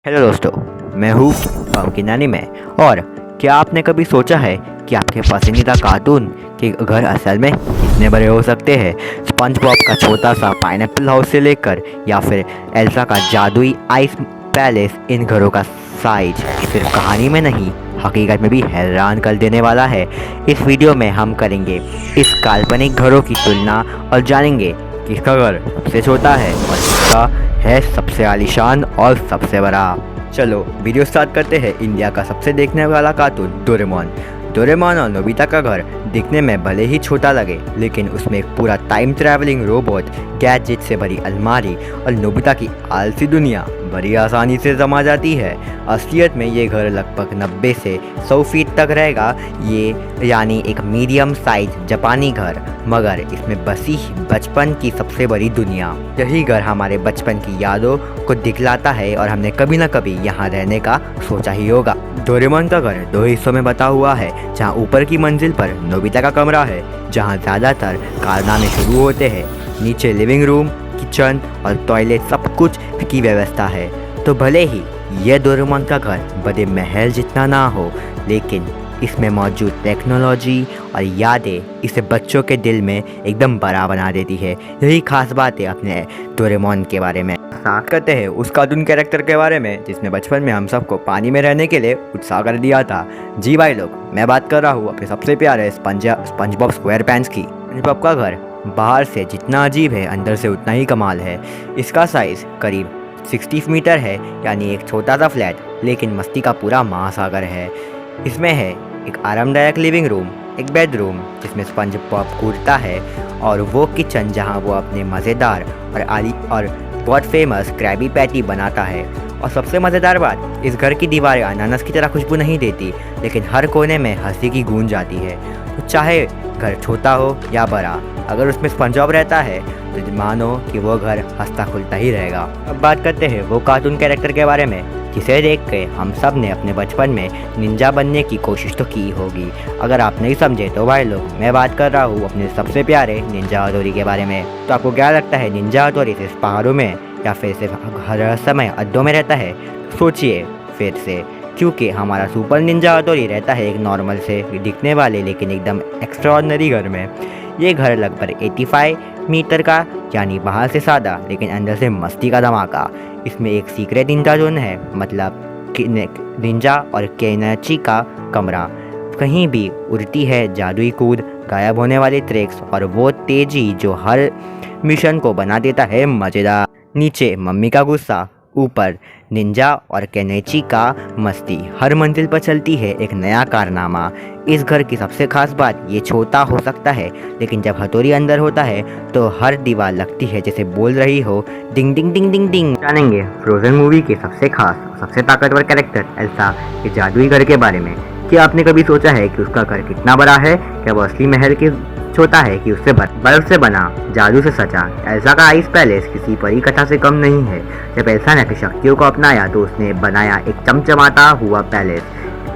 Hello दोस्तों, मैं हूँ पंकिन एनीमे। और क्या आपने कभी सोचा है कि आपके पसंदीदा कार्टून के घर असल में कितने बड़े हो सकते हैं? स्पंज बॉब का छोटा सा पाइनएप्पल हाउस से लेकर या फिर एल्सा का जादुई आइस पैलेस, इन घरों का साइज सिर्फ कहानी में नहीं, हकीकत में भी हैरान कर देने वाला है। इस वीडियो में हम करेंगे इस काल्पनिक घरों की तुलना और जानेंगे किसका घर सबसे छोटा है और किसका है सबसे आलीशान और सबसे बड़ा। चलो वीडियो स्टार्ट करते हैं। इंडिया का सबसे देखने वाला कार्टून डोरेमोन। डोरेमोन और नोबिता का घर दिखने में भले ही छोटा लगे, लेकिन उसमें एक पूरा टाइम ट्रैवलिंग रोबोट, गैजेट से भरी अलमारी और नोबिता की आलसी दुनिया बड़ी आसानी से समा जाती है। असलियत में ये घर लगभग 90 से 100 फीट तक रहेगा, ये यानी एक मीडियम साइज जापानी घर, मगर इसमें बसी बचपन की सबसे बड़ी दुनिया। यही घर हमारे बचपन की यादों को दिखलाता है और हमने कभी न कभी यहाँ रहने का सोचा ही होगा। डोरेमोन का घर 2 हिस्सों में बटा हुआ है, जहाँ ऊपर की मंजिल पर नोबिता का कमरा है, जहाँ ज़्यादातर कारनामे शुरू होते हैं। नीचे लिविंग रूम, किचन और टॉयलेट सब कुछ की व्यवस्था है। तो भले ही यह डोरेमोन का घर बड़े महल जितना ना हो, लेकिन इसमें मौजूद टेक्नोलॉजी और यादें इसे बच्चों के दिल में एकदम बड़ा बना देती है। यही खास बात है अपने डोरेमोन के बारे में। बात करते हैं उस कार्टून कैरेक्टर के बारे में जिसने बचपन में हम सबको पानी में रहने के लिए उत्साह कर दिया था। जी भाई लोग, मैं बात कर रहा हूँ अपने सबसे प्यारे स्पंज बॉब स्क्वायर पैंट्स की। स्पंज बॉब का घर बाहर से जितना अजीब है, अंदर से उतना ही कमाल है। इसका साइज़ करीब 60 मीटर है, यानी एक छोटा सा फ्लैट, लेकिन मस्ती का पूरा महासागर है। इसमें है एक आरामदायक लिविंग रूम, एक बेडरूम जिसमें स्पंज बॉब कूदता है, और वो किचन जहां वो अपने मज़ेदार और बहुत फेमस क्रैबी पैटी बनाता है। और सबसे मज़ेदार बात, इस घर की दीवारें अनानास की तरह खुशबू नहीं देती, लेकिन हर कोने में हंसी की गूंज आती है। तो चाहे घर छोटा हो या बड़ा, अगर उसमें स्पंज बॉब रहता है तो मानो कि वो घर हंसता खुलता ही रहेगा। अब बात करते हैं वो कार्टून कैरेक्टर के बारे में जिसे देख के हम सब ने अपने बचपन में निंजा बनने की कोशिश तो की होगी। अगर आप नहीं समझे तो भाई लोग, मैं बात कर रहा हूँ अपने सबसे प्यारे निंजा हथौड़ी के बारे में। तो आपको क्या लगता है, निंजा हथौड़ी सिर्फ पहाड़ों में या फिर सिर्फ हर समय अड्डों में रहता है? सोचिए फिर से, क्योंकि हमारा सुपर निंजा हथौड़ी रहता है एक नॉर्मल से दिखने वाले लेकिन एकदम एक्स्ट्राऑर्डिनरी घर में। ये घर लगभग 85 मीटर का, यानी बाहर से सादा लेकिन अंदर से मस्ती का धमाका। इसमें एक सीक्रेट निंजा जोन है, मतलब निंजा और केनाची का कमरा। कहीं भी उड़ती है जादुई कूद, गायब होने वाले ट्रिक्स और वो तेजी जो हर मिशन को बना देता है मज़ेदार। नीचे मम्मी का गुस्सा, ऊपर निंजा और केनेची का मस्ती, हर मंजिल पर चलती है एक नया कारनामा। इस घर की सबसे खास बात, ये छोटा हो सकता है, लेकिन जब हथौड़ी अंदर होता है तो हर दीवार लगती है जैसे बोल रही हो, डिंग डिंग डिंग डिंग डिंग। जानेंगे फ्रोजन मूवी के सबसे खास, सबसे ताकतवर कैरेक्टर एल्सा के जादुई घर के बारे में। क्या आपने कभी सोचा है कि उसका घर कितना बड़ा है? क्या वो असली महल के छोटा है कि उससे बर्फ से बना, जादू से सचा? एल्सा का आइस पैलेस किसी परी कथा से कम नहीं है। जब एल्सा ने अपनी शक्तियों को अपनाया तो उसने बनाया एक चमचमाता हुआ पैलेस,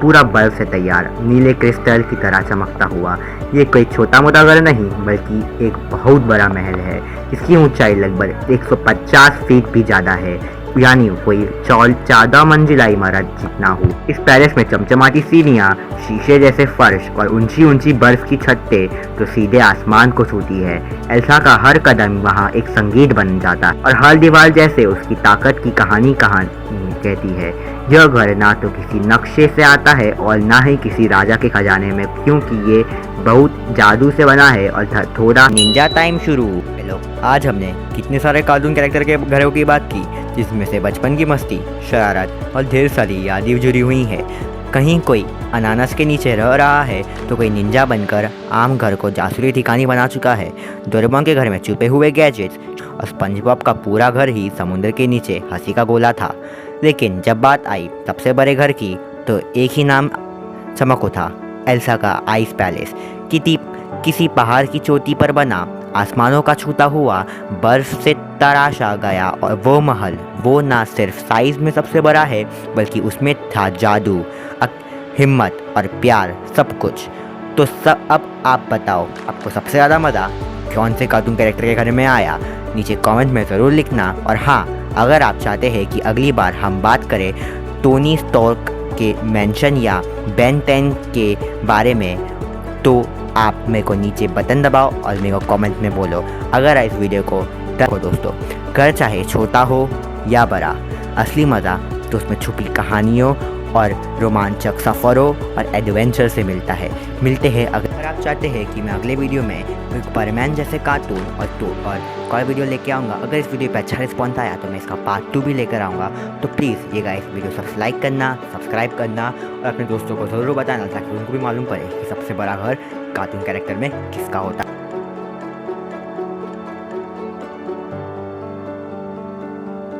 पूरा बर्फ से तैयार, नीले क्रिस्टल की तरह चमकता हुआ। ये कोई छोटा मोटा घर नहीं, बल्कि एक बहुत बड़ा महल है। इसकी ऊंचाई लगभग 150 फीट भी ज़्यादा है, यानी कोई 14 मंजिला इमारत जितना हो। इस पैलेस में चमचमाती सीढ़ियाँ, शीशे जैसे फर्श और ऊंची ऊंची बर्फ की छतें जो सीधे आसमान को छूती है। एल्सा का हर कदम वहाँ एक संगीत बन जाता है और हर दीवार जैसे उसकी ताकत की कहानी कहती है। यह घर ना तो किसी नक्शे से आता है और ना ही किसी राजा के खजाने में, क्योंकि ये बहुत जादू से बना है। और थोड़ा निंजा टाइम शुरू। हेलो, आज हमने कितने सारे कार्टून कैरेक्टर के घरों की बात की, जिसमें से बचपन की मस्ती, शरारत और ढेर सारी यादें जुड़ी हुई हैं। कहीं कोई अनानास के नीचे रह रहा है तो कोई निंजा बनकर आम घर को जासूसी ठिकाने बना चुका है। डोरेमोन के घर में छुपे हुए गैजेट्स और स्पंज बॉब का पूरा घर ही समुद्र के नीचे हंसी का गोला था। लेकिन जब बात आई सबसे बड़े घर की, तो एक ही नाम चमक था, एल्सा का आइस पैलेस। किसी पहाड़ की चोटी पर बना, आसमानों का छूता हुआ, बर्फ से तराशा गया। और वो महल, वो ना सिर्फ साइज में सबसे बड़ा है, बल्कि उसमें था जादू, हिम्मत और प्यार, सब कुछ। तो अब आप बताओ, आपको सबसे ज़्यादा मज़ा कौन से कार्टून कैरेक्टर के घर में आया? नीचे कमेंट में ज़रूर लिखना। और हाँ, अगर आप चाहते हैं कि अगली बार हम बात करें टोनी स्टार्क के मेंशन या बेन 10 के बारे में, तो आप मेरे को नीचे बटन दबाओ और मेरे को कमेंट में बोलो। अगर इस वीडियो को देखो दोस्तों, घर चाहे छोटा हो या बड़ा, असली मज़ा तो उसमें छुपी कहानियों और रोमांचक सफ़रों और एडवेंचर से मिलता है। मिलते हैं अगर आप चाहते हैं कि मैं अगले वीडियो में सुपरमैन जैसे कार्टून और कोई वीडियो लेके आऊँगा। अगर इस वीडियो पे अच्छा रिस्पॉन्स आया तो मैं इसका पार्ट 2 भी लेकर आऊँगा। तो प्लीज़ ये गाइस वीडियो लाइक करना, सब्सक्राइब करना और अपने दोस्तों को ज़रूर बताना ताकि उनको भी मालूम पड़े कि सबसे बड़ा घर कार्टून कैरेक्टर में किसका होता है।